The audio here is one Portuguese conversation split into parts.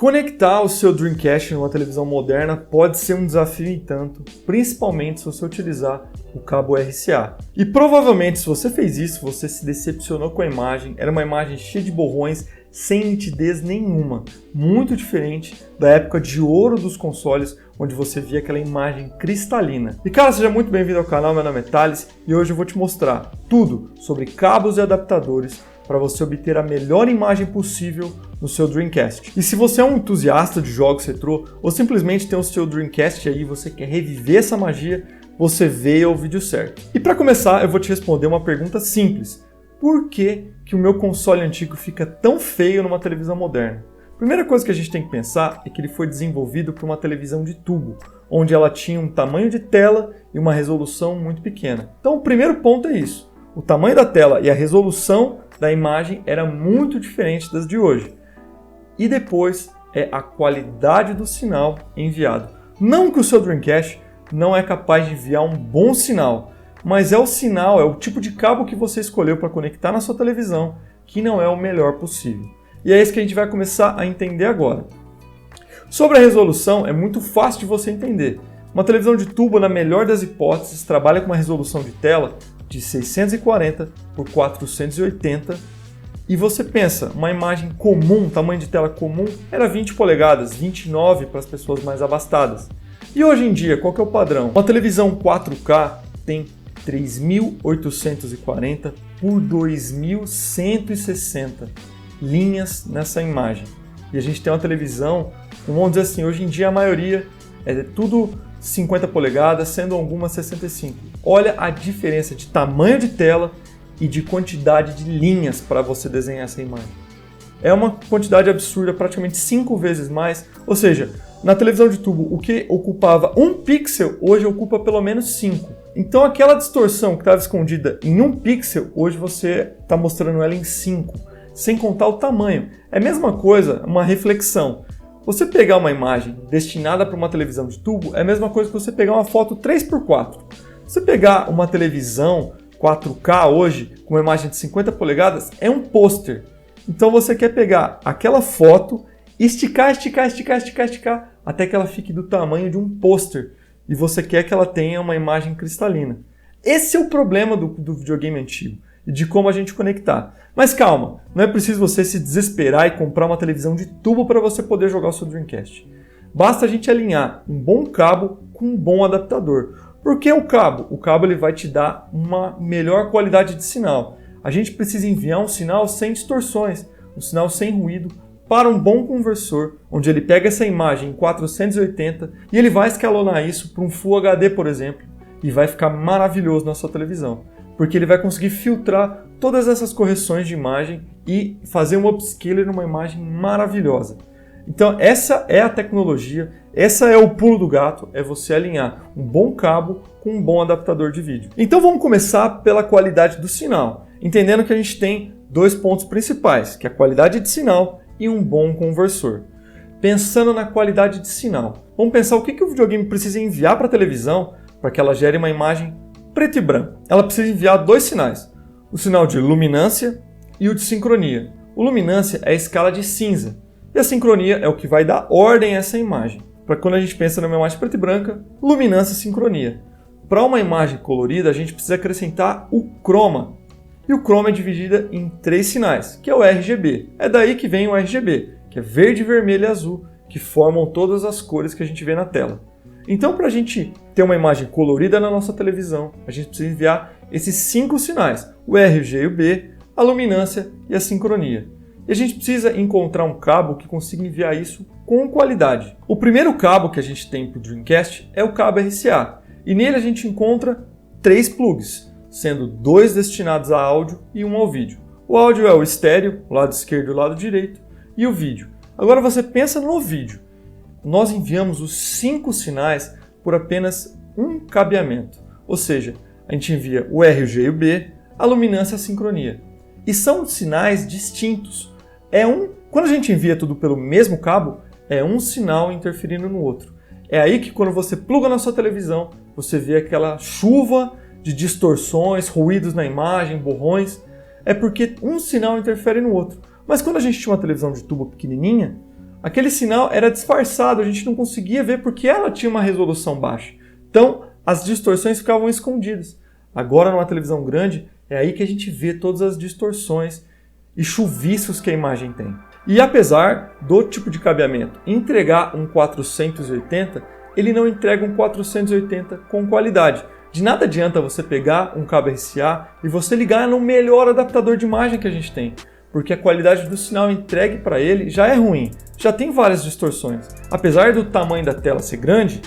Conectar o seu Dreamcast numa televisão moderna pode ser um desafio em tanto, principalmente se você utilizar o cabo RCA. E provavelmente se você fez isso, você se decepcionou com a imagem, era uma imagem cheia de borrões, sem nitidez nenhuma, muito diferente da época de ouro dos consoles, onde você via aquela imagem cristalina. E cara, seja muito bem-vindo ao canal, meu nome é Thales e hoje eu vou te mostrar tudo sobre cabos e adaptadores para você obter a melhor imagem possível no seu Dreamcast. E se você é um entusiasta de jogos retrô ou simplesmente tem o seu Dreamcast aí e você quer reviver essa magia, você veio ao vídeo certo. E para começar, eu vou te responder uma pergunta simples. Por que o meu console antigo fica tão feio numa televisão moderna? Primeira coisa que a gente tem que pensar é que ele foi desenvolvido para uma televisão de tubo, onde ela tinha um tamanho de tela e uma resolução muito pequena. Então o primeiro ponto é isso. O tamanho da tela e a resolução da imagem era muito diferente das de hoje. E depois é a qualidade do sinal enviado. Não que o seu Dreamcast não é capaz de enviar um bom sinal, mas é o sinal, é o tipo de cabo que você escolheu para conectar na sua televisão que não é o melhor possível. E é isso que a gente vai começar a entender agora. Sobre a resolução, é muito fácil de você entender. Uma televisão de tubo, na melhor das hipóteses, trabalha com uma resolução de tela de 640 por 480 e você pensa, uma imagem comum, tamanho de tela comum, era 20 polegadas, 29 para as pessoas mais abastadas. E hoje em dia, qual que é o padrão? Uma televisão 4K tem 3.840 por 2.160 linhas nessa imagem. E a gente tem uma televisão, vamos dizer assim, hoje em dia a maioria é tudo 50 polegadas, sendo algumas 65. Olha a diferença de tamanho de tela e de quantidade de linhas para você desenhar essa imagem. É uma quantidade absurda, praticamente 5 vezes mais. Ou seja, na televisão de tubo, o que ocupava 1 pixel, hoje ocupa pelo menos 5. Então aquela distorção que estava escondida em 1 pixel, hoje você está mostrando ela em 5, sem contar o tamanho. É a mesma coisa, uma reflexão. Você pegar uma imagem destinada para uma televisão de tubo é a mesma coisa que você pegar uma foto 3x4. Você pegar uma televisão 4K hoje, com uma imagem de 50 polegadas, é um pôster. Então você quer pegar aquela foto, esticar, até que ela fique do tamanho de um pôster. E você quer que ela tenha uma imagem cristalina. Esse é o problema do videogame antigo e de como a gente conectar. Mas calma, não é preciso você se desesperar e comprar uma televisão de tubo para você poder jogar o seu Dreamcast. Basta a gente alinhar um bom cabo com um bom adaptador. Por que o cabo? O cabo ele vai te dar uma melhor qualidade de sinal. A gente precisa enviar um sinal sem distorções, um sinal sem ruído, para um bom conversor, onde ele pega essa imagem em 480 e ele vai escalonar isso para um Full HD, por exemplo, e vai ficar maravilhoso na sua televisão, porque ele vai conseguir filtrar todas essas correções de imagem e fazer um upscaler numa imagem maravilhosa. Então essa é a tecnologia, essa é o pulo do gato, é você alinhar um bom cabo com um bom adaptador de vídeo. Então vamos começar pela qualidade do sinal, entendendo que a gente tem dois pontos principais, que é a qualidade de sinal e um bom conversor. Pensando na qualidade de sinal, vamos pensar o que o videogame precisa enviar para a televisão para que ela gere uma imagem preto e branco. Ela precisa enviar dois sinais, o sinal de luminância e o de sincronia. O luminância é a escala de cinza e a sincronia é o que vai dar ordem a essa imagem. Para quando a gente pensa numa imagem preta e branca, luminância e sincronia. Para uma imagem colorida, a gente precisa acrescentar o chroma. E o chroma é dividido em 3 sinais, que é o RGB. É daí que vem o RGB, que é verde, vermelho e azul, que formam todas as cores que a gente vê na tela. Então, para a gente ter uma imagem colorida na nossa televisão, a gente precisa enviar esses 5 sinais, o R, o G e o B, a luminância e a sincronia. E a gente precisa encontrar um cabo que consiga enviar isso com qualidade. O primeiro cabo que a gente tem para o Dreamcast é o cabo RCA, e nele a gente encontra 3 plugs, sendo 2 destinados a áudio e 1 ao vídeo. O áudio é o estéreo, o lado esquerdo e o lado direito, e o vídeo. Agora você pensa no vídeo. Nós enviamos os 5 sinais por apenas um cabeamento. Ou seja, a gente envia o R, o G e o B, a luminância e a sincronia. E são sinais distintos. Quando a gente envia tudo pelo mesmo cabo, é um sinal interferindo no outro. É aí que quando você pluga na sua televisão, você vê aquela chuva de distorções, ruídos na imagem, borrões. É porque um sinal interfere no outro. Mas quando a gente tinha uma televisão de tubo pequenininha, aquele sinal era disfarçado, a gente não conseguia ver porque ela tinha uma resolução baixa. Então, as distorções ficavam escondidas. Agora, numa televisão grande, é aí que a gente vê todas as distorções e chuviscos que a imagem tem. E apesar do tipo de cabeamento entregar um 480, ele não entrega um 480 com qualidade. De nada adianta você pegar um cabo RCA e você ligar no melhor adaptador de imagem que a gente tem, porque a qualidade do sinal entregue para ele já é ruim, já tem várias distorções. Apesar do tamanho da tela ser grande,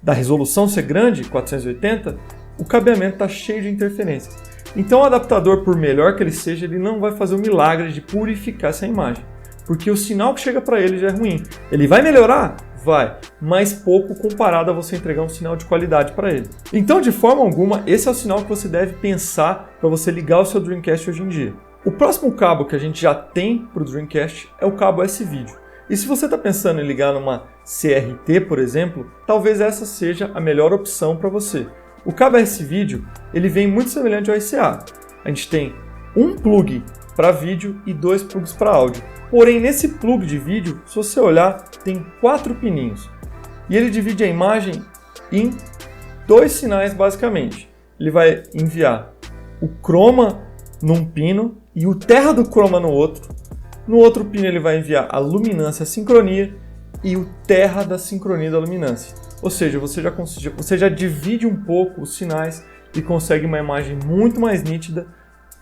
da resolução ser grande, 480, o cabeamento está cheio de interferências. Então o adaptador, por melhor que ele seja, ele não vai fazer o milagre de purificar essa imagem, porque o sinal que chega para ele já é ruim. Ele vai melhorar? Vai, mas pouco comparado a você entregar um sinal de qualidade para ele. Então, de forma alguma, esse é o sinal que você deve pensar para você ligar o seu Dreamcast hoje em dia. O próximo cabo que a gente já tem para o Dreamcast é o cabo S-Video. E se você está pensando em ligar numa CRT, por exemplo, talvez essa seja a melhor opção para você. O cabo S-Video ele vem muito semelhante ao RCA. A gente tem um plug para vídeo e 2 plugs para áudio. Porém, nesse plug de vídeo, se você olhar, tem 4 pininhos. E ele divide a imagem em 2 sinais, basicamente. Ele vai enviar o chroma num pino e o terra do chroma no outro. No outro pino ele vai enviar a luminância, a sincronia e o terra da sincronia da luminância. Ou seja, você já divide um pouco os sinais e consegue uma imagem muito mais nítida,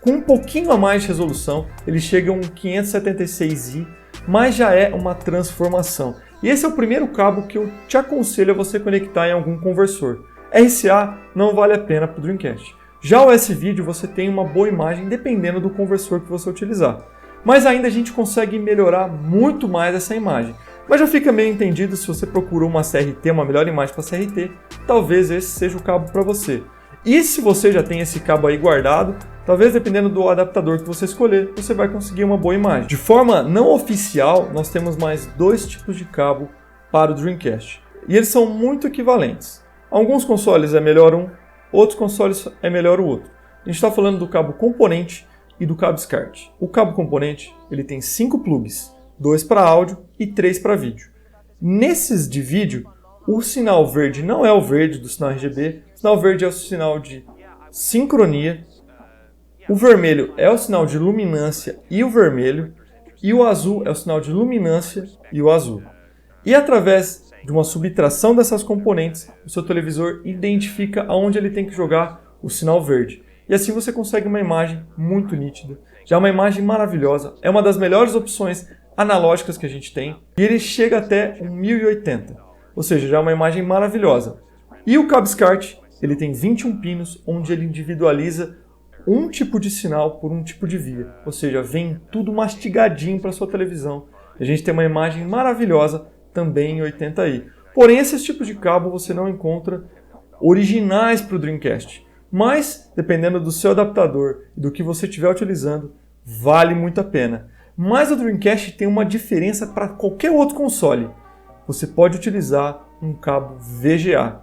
com um pouquinho a mais de resolução. Ele chega a um 576i, mas já é uma transformação. E esse é o primeiro cabo que eu te aconselho a você conectar em algum conversor. RCA não vale a pena para o Dreamcast. Já o S-Video você tem uma boa imagem dependendo do conversor que você utilizar. Mas ainda a gente consegue melhorar muito mais essa imagem. Mas já fica meio entendido, se você procurou uma CRT, uma melhor imagem para CRT, talvez esse seja o cabo para você. E se você já tem esse cabo aí guardado, talvez dependendo do adaptador que você escolher, você vai conseguir uma boa imagem. De forma não oficial, nós temos mais 2 tipos de cabo para o Dreamcast. E eles são muito equivalentes. Alguns consoles é melhor um, outros consoles é melhor o outro. A gente está falando do cabo componente e do cabo SCART. O cabo componente ele tem 5 plugs, 2 para áudio e 3 para vídeo. Nesses de vídeo, o sinal verde não é o verde do sinal RGB, o sinal verde é o sinal de sincronia, o vermelho é o sinal de luminância e o vermelho, e o azul é o sinal de luminância e o azul. E através de uma subtração dessas componentes, o seu televisor identifica aonde ele tem que jogar o sinal verde. E assim você consegue uma imagem muito nítida, já uma imagem maravilhosa, é uma das melhores opções analógicas que a gente tem, e ele chega até um 1080, ou seja, já é uma imagem maravilhosa. E o cabo SCART, ele tem 21 pinos, onde ele individualiza um tipo de sinal por um tipo de via, ou seja, vem tudo mastigadinho para sua televisão. A gente tem uma imagem maravilhosa também em 80i. Porém, esses tipos de cabo você não encontra originais para o Dreamcast, mas dependendo do seu adaptador e do que você estiver utilizando, vale muito a pena. Mas o Dreamcast tem uma diferença para qualquer outro console. Você pode utilizar um cabo VGA.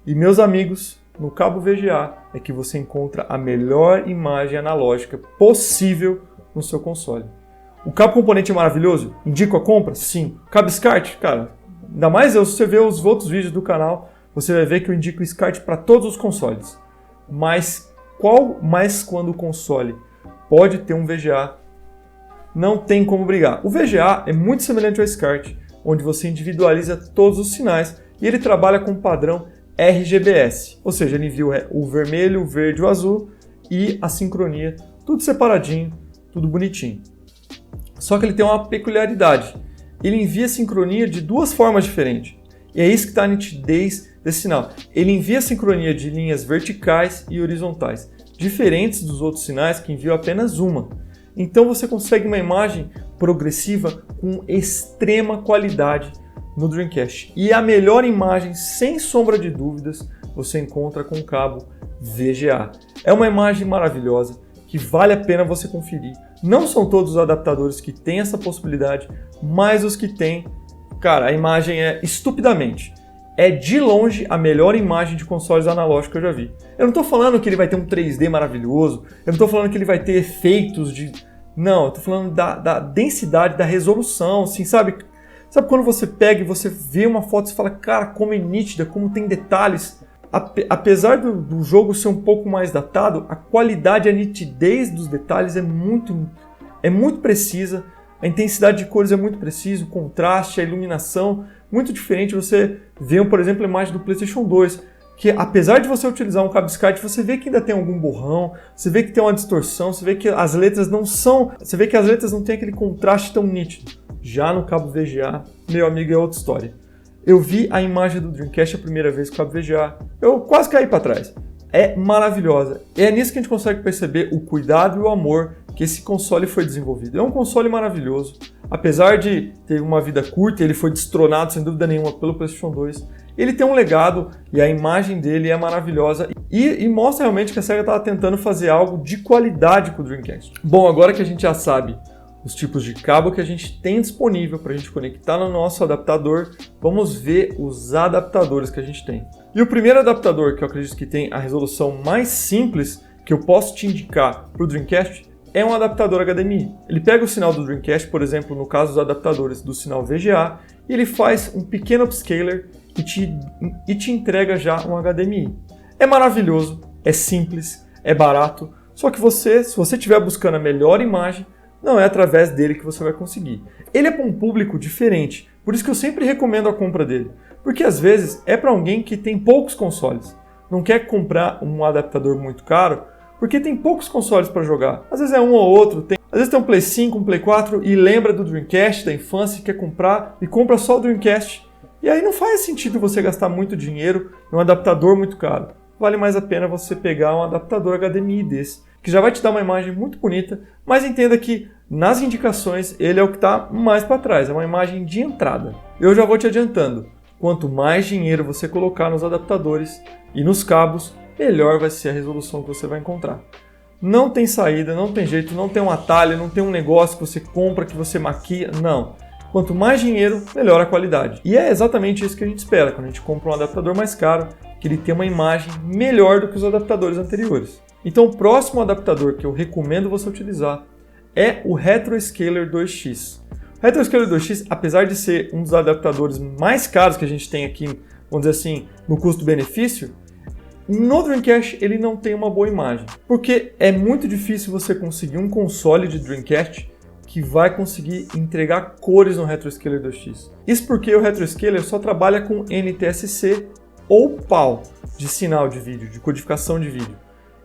E meus amigos, no cabo VGA é que você encontra a melhor imagem analógica possível no seu console. O cabo componente é maravilhoso? Indico a compra? Sim. O cabo SCART? Cara, ainda mais se você ver os outros vídeos do canal, você vai ver que eu indico o SCART para todos os consoles. Mas quando o console pode ter um VGA, não tem como brigar. O VGA é muito semelhante ao SCART, onde você individualiza todos os sinais e ele trabalha com o padrão RGBS, ou seja, ele envia o vermelho, o verde e o azul e a sincronia, tudo separadinho, tudo bonitinho. Só que ele tem uma peculiaridade, ele envia a sincronia de 2 formas diferentes, e é isso que está a nitidez desse sinal. Ele envia a sincronia de linhas verticais e horizontais, diferentes dos outros sinais que enviam apenas uma. Então você consegue uma imagem progressiva com extrema qualidade no Dreamcast. E a melhor imagem, sem sombra de dúvidas, você encontra com o cabo VGA. É uma imagem maravilhosa que vale a pena você conferir. Não são todos os adaptadores que têm essa possibilidade, mas os que têm, cara, a imagem é estupidamente. É de longe a melhor imagem de consoles analógicos que eu já vi. Eu não estou falando que ele vai ter um 3D maravilhoso, eu não estou falando que ele vai ter efeitos de... Não, eu estou falando da densidade, da resolução, assim, sabe? Sabe quando você pega e você vê uma foto e fala, cara, como é nítida, como tem detalhes. Apesar do jogo ser um pouco mais datado, a qualidade e a nitidez dos detalhes é muito precisa. A intensidade de cores é muito precisa, o contraste, a iluminação, muito diferente. Você vê, por exemplo, a imagem do PlayStation 2, que apesar de você utilizar um cabo SCART, você vê que ainda tem algum borrão, você vê que tem uma distorção, você vê que as letras não têm aquele contraste tão nítido. Já no cabo VGA, meu amigo, é outra história. Eu vi a imagem do Dreamcast a primeira vez com o cabo VGA, eu quase caí para trás. É maravilhosa. É nisso que a gente consegue perceber o cuidado e o amor que esse console foi desenvolvido. É um console maravilhoso. Apesar de ter uma vida curta, ele foi destronado sem dúvida nenhuma pelo PlayStation 2. Ele tem um legado e a imagem dele é maravilhosa e mostra realmente que a SEGA estava tentando fazer algo de qualidade com o Dreamcast. Bom, agora que a gente já sabe os tipos de cabo que a gente tem disponível para a gente conectar no nosso adaptador, vamos ver os adaptadores que a gente tem. E o primeiro adaptador, que eu acredito que tem a resolução mais simples que eu posso te indicar para o Dreamcast, é um adaptador HDMI. Ele pega o sinal do Dreamcast, por exemplo, no caso dos adaptadores do sinal VGA, e ele faz um pequeno upscaler e te entrega já um HDMI. É maravilhoso, é simples, é barato, só que se você estiver buscando a melhor imagem, não é através dele que você vai conseguir. Ele é para um público diferente, por isso que eu sempre recomendo a compra dele. Porque às vezes é para alguém que tem poucos consoles, não quer comprar um adaptador muito caro, porque tem poucos consoles para jogar. Às vezes é um ou outro, às vezes tem um Play 5, um Play 4 e lembra do Dreamcast, da infância, quer comprar e compra só o Dreamcast. E aí não faz sentido você gastar muito dinheiro em um adaptador muito caro. Vale mais a pena você pegar um adaptador HDMI desse, que já vai te dar uma imagem muito bonita, mas entenda que nas indicações ele é o que está mais para trás, é uma imagem de entrada. Eu já vou te adiantando, quanto mais dinheiro você colocar nos adaptadores e nos cabos, melhor vai ser a resolução que você vai encontrar. Não tem saída, não tem jeito, não tem um atalho, não tem um negócio que você compra, que você maquia, não. Quanto mais dinheiro, melhor a qualidade. E é exatamente isso que a gente espera quando a gente compra um adaptador mais caro, que ele tenha uma imagem melhor do que os adaptadores anteriores. Então o próximo adaptador que eu recomendo você utilizar é o RetroScaler 2X. O RetroScaler 2X, apesar de ser um dos adaptadores mais caros que a gente tem aqui, vamos dizer assim, no custo-benefício, no Dreamcast ele não tem uma boa imagem, porque é muito difícil você conseguir um console de Dreamcast que vai conseguir entregar cores no RetroScaler 2X. Isso porque o RetroScaler só trabalha com NTSC ou PAL, de sinal de vídeo, de codificação de vídeo.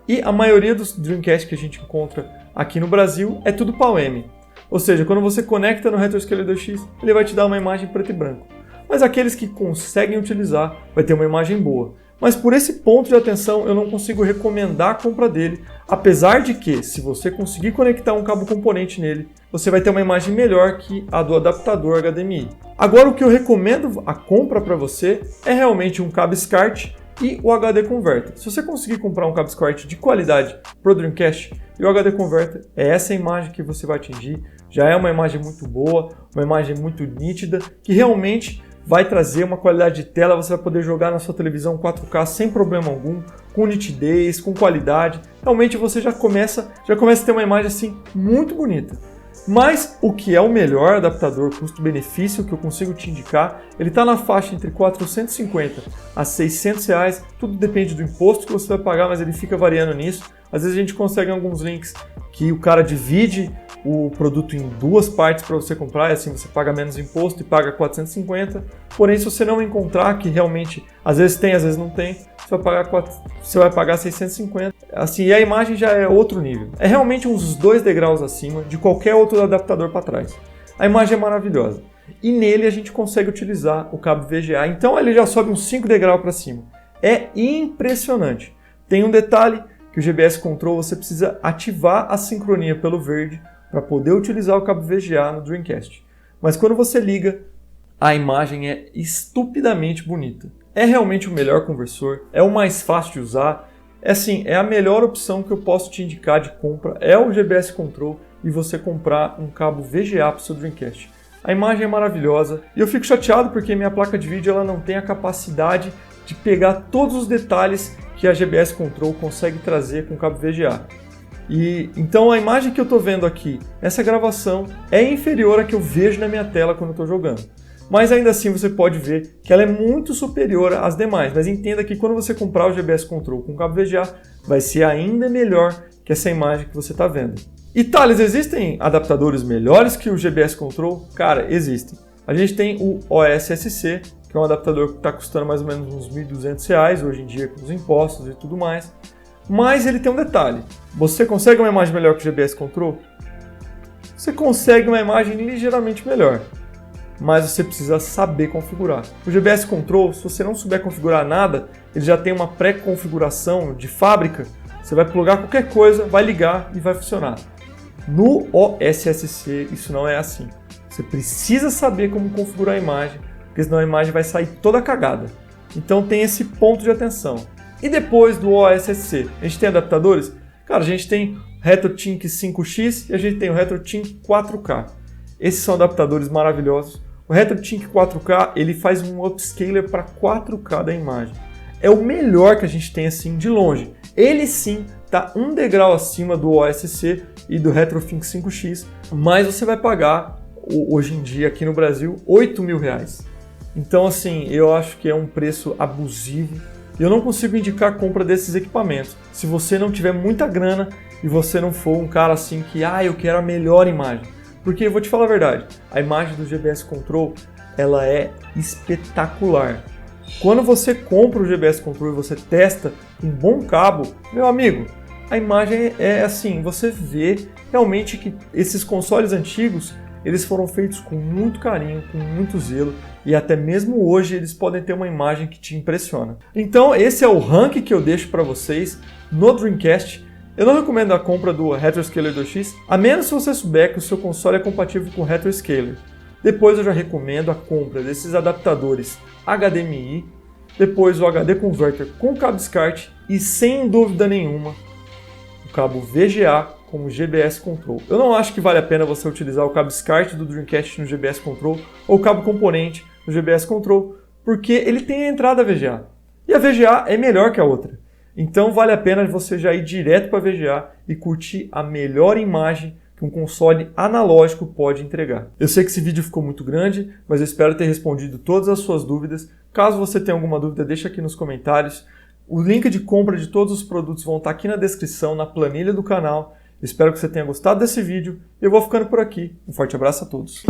E a maioria dos Dreamcast que a gente encontra aqui no Brasil é tudo PAL-M. Ou seja, quando você conecta no RetroScaler 2X, ele vai te dar uma imagem preto e branco. Mas aqueles que conseguem utilizar vai ter uma imagem boa. Mas por esse ponto de atenção eu não consigo recomendar a compra dele, apesar de que, se você conseguir conectar um cabo componente nele, você vai ter uma imagem melhor que a do adaptador HDMI. Agora o que eu recomendo a compra para você é realmente um cabo SCART e o HD Converter. Se você conseguir comprar um cabo SCART de qualidade para o Dreamcast e o HD Converter, é essa imagem que você vai atingir. Já é uma imagem muito boa, uma imagem muito nítida, que realmente vai trazer uma qualidade de tela, você vai poder jogar na sua televisão 4K sem problema algum, com nitidez, com qualidade. Realmente você já começa a ter uma imagem assim muito bonita. Mas o que é o melhor adaptador custo-benefício que eu consigo te indicar, ele está na faixa entre 450 a 600 reais, tudo depende do imposto que você vai pagar, mas ele fica variando nisso. Às vezes a gente consegue alguns links que o cara divide o produto em duas partes para você comprar, e assim você paga menos imposto e paga 450. Porém, se você não encontrar, que realmente às vezes tem, às vezes não tem, você vai pagar 650. Assim, e a imagem já é outro nível. É realmente uns 2 degraus acima de qualquer outro adaptador para trás. A imagem é maravilhosa. E nele a gente consegue utilizar o cabo VGA, então ele já sobe uns 5 degraus para cima. É impressionante. Tem um detalhe que o GBS Control, você precisa ativar a sincronia pelo verde para poder utilizar o cabo VGA no Dreamcast. Mas quando você liga, a imagem é estupidamente bonita. É realmente o melhor conversor, é o mais fácil de usar, é a melhor opção que eu posso te indicar de compra, é o GBS Control e você comprar um cabo VGA para o seu Dreamcast. A imagem é maravilhosa e eu fico chateado porque minha placa de vídeo ela não tem a capacidade de pegar todos os detalhes que a GBS Control consegue trazer com o cabo VGA. E então a imagem que eu estou vendo aqui nessa gravação é inferior à que eu vejo na minha tela quando eu estou jogando. mas ainda assim você pode ver que ela é muito superior às demais. Mas entenda que quando você comprar o GBS Control com cabo VGA, vai ser ainda melhor que essa imagem que você está vendo. E Thales, existem adaptadores melhores que o GBS Control? Cara, existem. A gente tem o OSSC, que é um adaptador que está custando mais ou menos uns R$ 1.200 hoje em dia com os impostos e tudo mais. Mas ele tem um detalhe. Você consegue uma imagem melhor que o GBS Control? Você consegue uma imagem ligeiramente melhor, mas você precisa saber configurar. O GBS Control, se você não souber configurar nada, ele já tem uma pré-configuração de fábrica. Você vai plugar qualquer coisa, vai ligar e vai funcionar. No OSSC isso não é assim. Você precisa saber como configurar a imagem, porque senão a imagem vai sair toda cagada. Então tem esse ponto de atenção. E depois do OSSC, a gente tem adaptadores? Cara, a gente tem RetroTink 5X e a gente tem o RetroTink 4K. Esses são adaptadores maravilhosos. O RetroTink 4K ele faz um upscaler para 4K da imagem. É o melhor que a gente tem assim de longe. Ele sim está um degrau acima do OSSC e do RetroTink 5X, mas você vai pagar, hoje em dia aqui no Brasil, R$8.000. Então assim, eu acho que é um preço abusivo. Eu não consigo indicar a compra desses equipamentos se você não tiver muita grana e você não for um cara assim que, eu quero a melhor imagem. Porque eu vou te falar a verdade, a imagem do GBS Control, ela é espetacular. Quando você compra o GBS Control e você testa um bom cabo, meu amigo, a imagem é assim, você vê realmente que esses consoles antigos, eles foram feitos com muito carinho, com muito zelo, e até mesmo hoje eles podem ter uma imagem que te impressiona. Então esse é o ranking que eu deixo para vocês no Dreamcast. Eu não recomendo a compra do RetroScaler 2X, a menos se você souber que o seu console é compatível com o RetroScaler. Depois eu já recomendo a compra desses adaptadores HDMI, depois o HD Converter com cabo SCART e, sem dúvida nenhuma, o cabo VGA como GBS Control. Eu não acho que vale a pena você utilizar o cabo SCART do Dreamcast no GBS Control ou o cabo componente no GBS Control, porque ele tem a entrada VGA. E a VGA é melhor que a outra. Então vale a pena você já ir direto para a VGA e curtir a melhor imagem que um console analógico pode entregar. Eu sei que esse vídeo ficou muito grande, mas eu espero ter respondido todas as suas dúvidas. Caso você tenha alguma dúvida, deixa aqui nos comentários. O link de compra de todos os produtos vão estar aqui na descrição, na planilha do canal. Espero que você tenha gostado desse vídeo e eu vou ficando por aqui. Um forte abraço a todos.